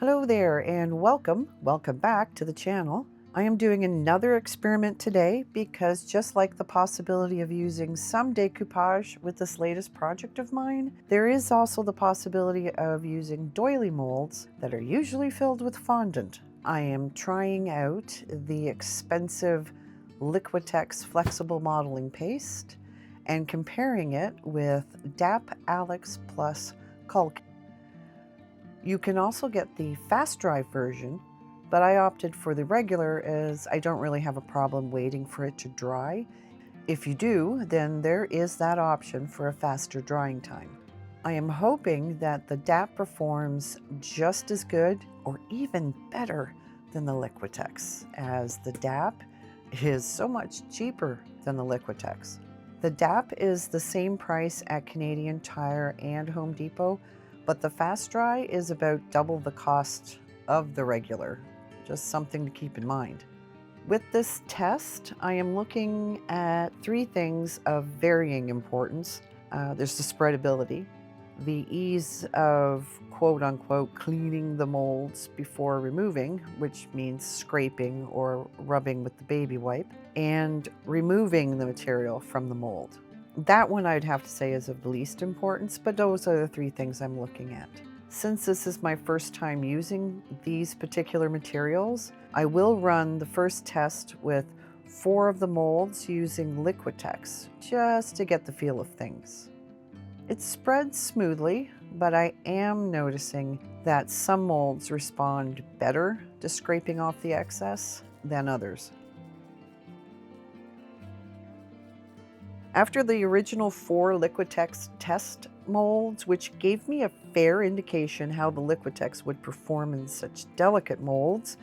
Hello there and welcome back to the channel. I am doing another experiment today because just like the possibility of using some decoupage with this latest project of mine, there is also the possibility of using doily molds that are usually filled with fondant. I am trying out the expensive Liquitex flexible modeling paste and comparing it with DAP Alex Plus Caulk. You can also get the fast dry version, but I opted for the regular as I don't really have a problem waiting for it to dry. If you do, then there is that option for a faster drying time. I am hoping that the DAP performs just as good or even better than the Liquitex, as the DAP is so much cheaper than the Liquitex. The DAP is the same price at Canadian Tire and Home Depot, but the fast dry is about double the cost of the regular. Just something to keep in mind. With this test, I am looking at three things of varying importance. There's the spreadability, the ease of quote-unquote cleaning the molds before removing, which means scraping or rubbing with the baby wipe, and removing the material from the mold. That one I'd have to say is of the least importance, but those are the three things I'm looking at. Since this is my first time using these particular materials, I will run the first test with 4 of the molds using Liquitex, just to get the feel of things. It spreads smoothly, but I am noticing that some molds respond better to scraping off the excess than others. After the original 4 Liquitex test molds, which gave me a fair indication how the Liquitex would perform in such delicate molds,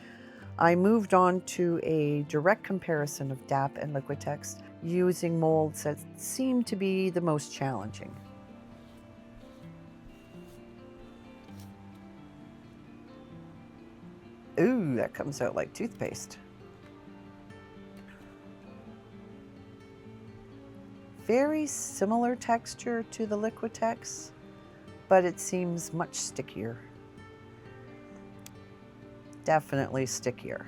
I moved on to a direct comparison of DAP and Liquitex using molds that seemed to be the most challenging. Ooh, that comes out like toothpaste. Very similar texture to the Liquitex, but it seems much stickier. Definitely stickier.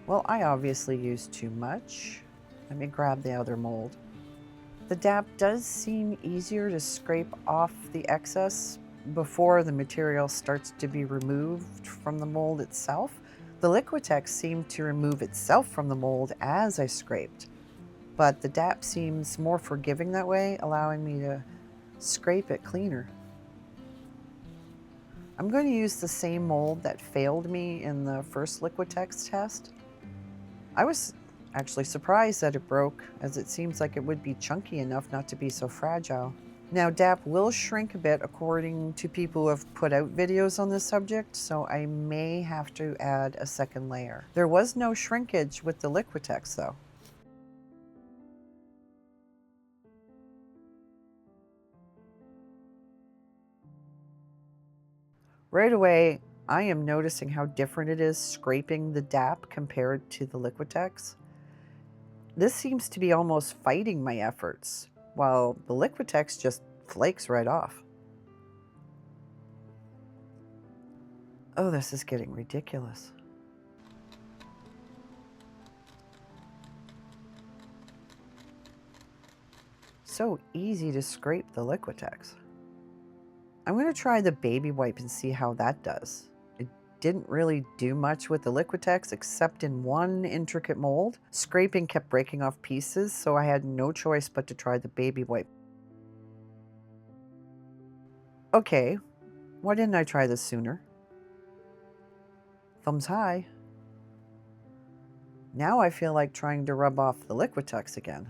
Well, I obviously used too much. Let me grab the other mold. The DAP does seem easier to scrape off the excess before the material starts to be removed from the mold itself. The Liquitex seemed to remove itself from the mold as I scraped, but the DAP seems more forgiving that way, allowing me to scrape it cleaner. I'm going to use the same mold that failed me in the first Liquitex test. I was actually surprised that it broke, as it seems like it would be chunky enough not to be so fragile. Now, DAP will shrink a bit according to people who have put out videos on this subject, so I may have to add a second layer. There was no shrinkage with the Liquitex though. Right away, I am noticing how different it is scraping the DAP compared to the Liquitex. This seems to be almost fighting my efforts, while the Liquitex just flakes right off. Oh, this is getting ridiculous. So easy to scrape the Liquitex. I'm going to try the baby wipe and see how that does. It didn't really do much with the Liquitex except in one intricate mold. Scraping kept breaking off pieces, so I had no choice but to try the baby wipe. Okay, why didn't I try this sooner? Thumbs high. Now I feel like trying to rub off the Liquitex again.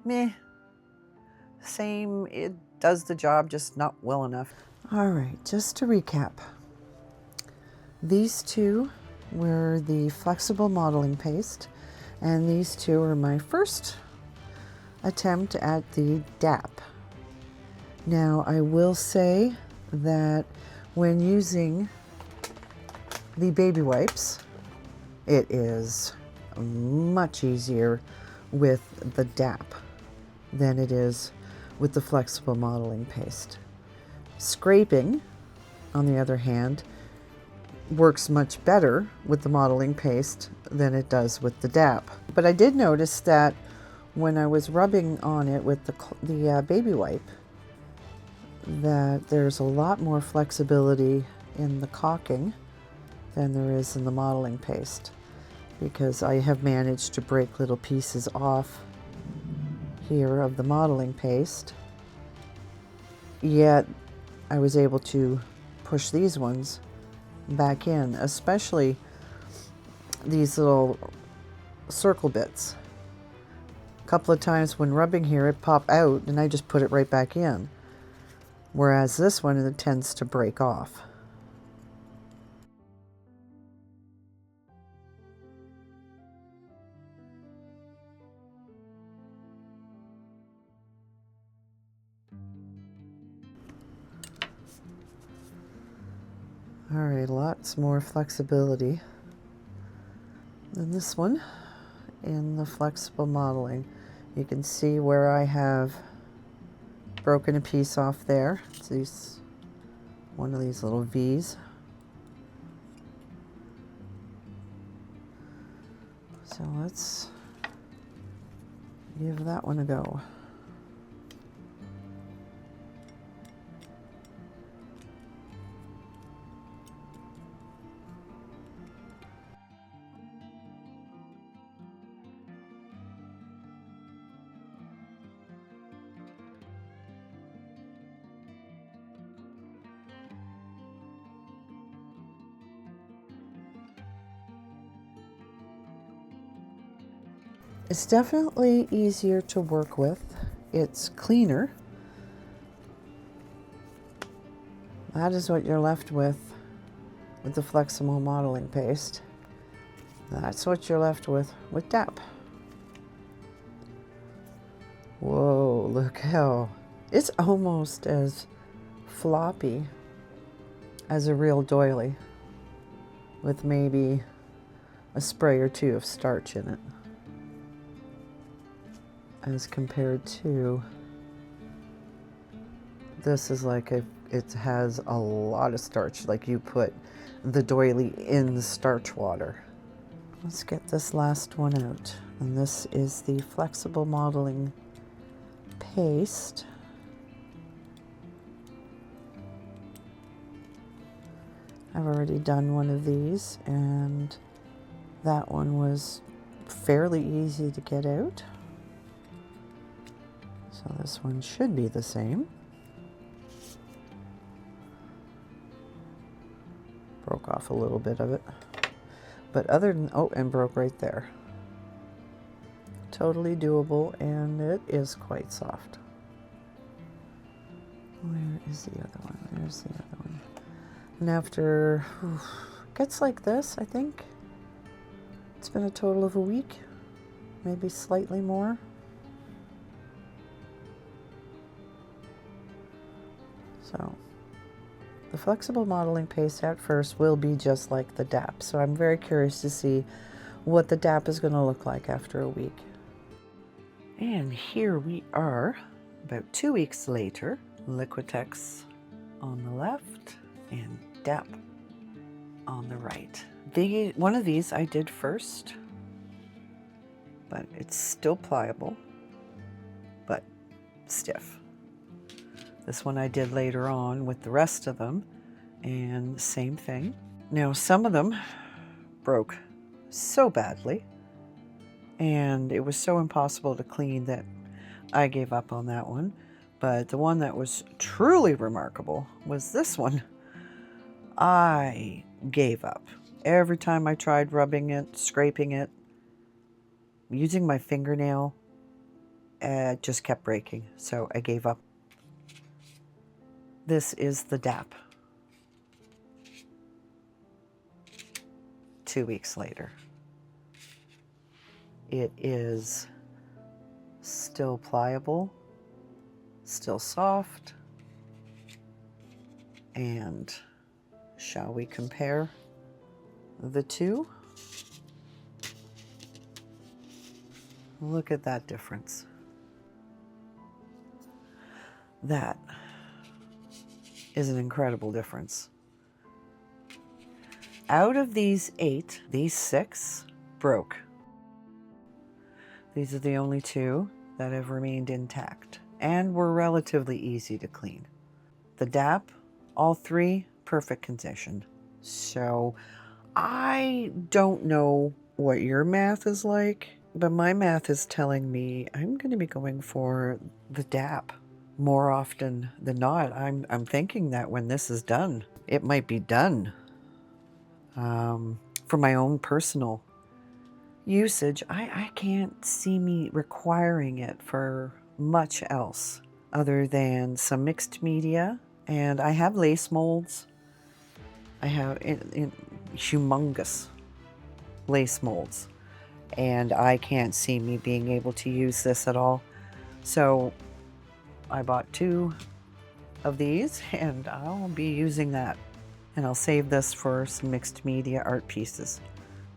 Meh. Same, it does the job, just not well enough. All right, just to recap. These two were the flexible modeling paste, and these two are my first attempt at the DAP. Now, I will say that when using the baby wipes, It is much easier with the DAP than it is with the flexible modeling paste. Scraping, on the other hand, works much better with the modeling paste than it does with the DAP. But I did notice that when I was rubbing on it with the baby wipe, that there's a lot more flexibility in the caulking than there is in the modeling paste, because I have managed to break little pieces off here of the modeling paste, yet I was able to push these ones back in, especially these little circle bits. A couple of times when rubbing here, it popped out and I just put it right back in, whereas this one, it tends to break off. All right, lots more flexibility than this one in the flexible modeling. You can see where I have broken a piece off there. It's one of these little V's. So let's give that one a go. It's definitely easier to work with. It's cleaner. That is what you're left with the flexible modeling paste. That's what you're left with DAP. Whoa, look how it's almost as floppy as a real doily, with maybe a spray or two of starch in it, as compared to this is like it has a lot of starch, like you put the doily in the starch water. Let's get this last one out, and this is the flexible modeling paste. I've already done one of these, and that one was fairly easy to get out. So this one should be the same. Broke off a little bit of it. But other than, oh, and broke right there. Totally doable, and it is quite soft. Where is the other one? There's the other one. And after, gets like this, I think. It's been a total of a week, maybe slightly more. So the flexible modeling paste at first will be just like the DAP. So I'm very curious to see what the DAP is going to look like after a week. And here we are, about 2 weeks later. Liquitex on the left and DAP on the right. One of these I did first, but it's still pliable, but stiff. This one I did later on with the rest of them, and same thing. Now some of them broke so badly, and it was so impossible to clean that I gave up on that one. But the one that was truly remarkable was this one. I gave up. Every time I tried rubbing it, scraping it, using my fingernail, it just kept breaking. So I gave up. This is the DAP. 2 weeks later. It is still pliable, still soft, and shall we compare the two? Look at that difference. That is an incredible difference. Out of these 8, these 6 broke. These are the only 2 that have remained intact and were relatively easy to clean. The DAP, all 3, perfect condition. So I don't know what your math is like, but my math is telling me I'm going to be going for the DAP more often than not. I'm thinking that when this is done, it might be done. For my own personal usage, I can't see me requiring it for much else other than some mixed media. And I have lace molds. I have humongous lace molds, and I can't see me being able to use this at all. So I bought 2 of these, and I'll be using that. And I'll save this for some mixed media art pieces.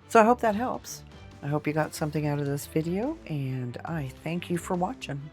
So I hope that helps. I hope you got something out of this video, and I thank you for watching.